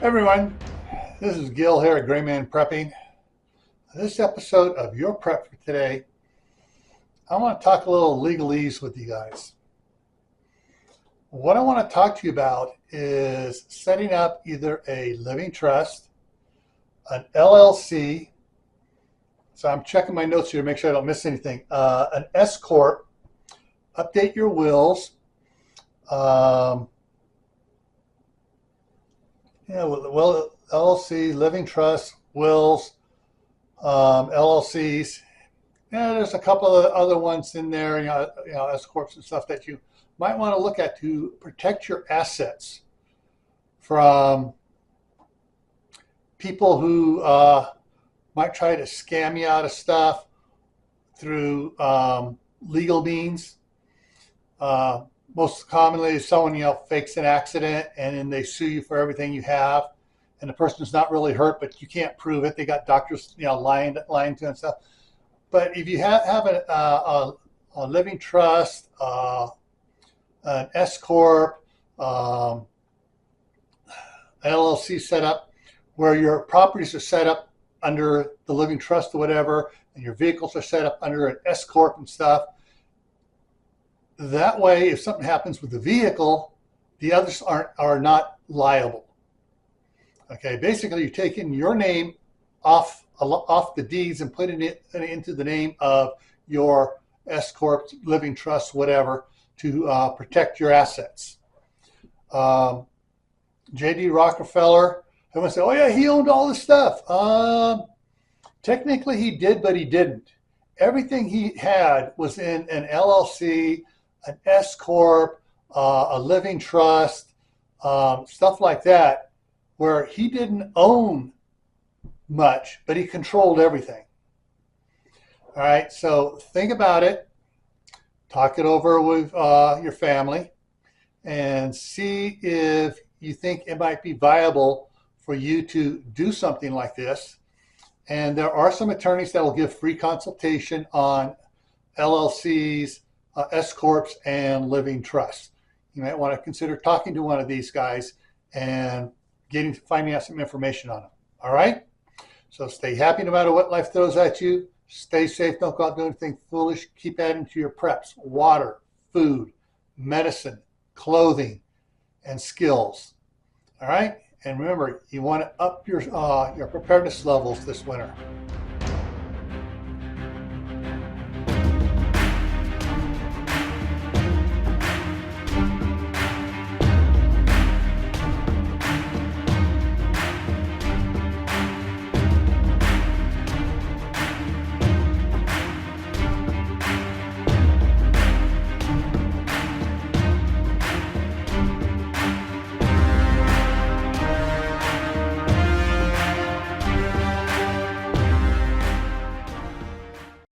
Hey everyone, this is Gil here at Grayman Prepping. This episode of Your Prep for today, I want to talk a little legalese with you guys. What I want to talk to you about is setting up either a living trust, an LLC, so I'm checking my notes here to make sure I don't miss anything, an S Corp, update your wills, well, LLC, living trust, wills, LLCs. Yeah, there's a couple of other ones in there, S corps and stuff that you might want to look at to protect your assets from people who might try to scam you out of stuff through legal means. Most commonly, someone fakes an accident and then they sue you for everything you have, and the person's not really hurt, but you can't prove it. They got doctors lying to them and stuff. But if you have a living trust, an S corp, LLC set up, where your properties are set up under the living trust or whatever, and your vehicles are set up under an S corp and stuff. That way, if something happens with the vehicle, the others are not liable. Okay, basically, you're taking your name off the deeds and putting it into the name of your S corp, living trust, whatever, to protect your assets. J.D. Rockefeller, everyone say, "Oh yeah, he owned all this stuff." Technically, he did, but he didn't. Everything he had was in an LLC, an S corp, a living trust, stuff like that, where he didn't own much, but he controlled everything. All right, so think about it, talk it over with your family, and see if you think it might be viable for you to do something like this. And there are some attorneys that will give free consultation on LLCs, S corps, and living trusts. You might want to consider talking to one of these guys and finding out some information on them. All right? So stay happy no matter what life throws at you. Stay safe. Don't go out doing anything foolish. Keep adding to your preps: water, food, medicine, clothing, and skills. All right? And remember, you want to up your preparedness levels this winter.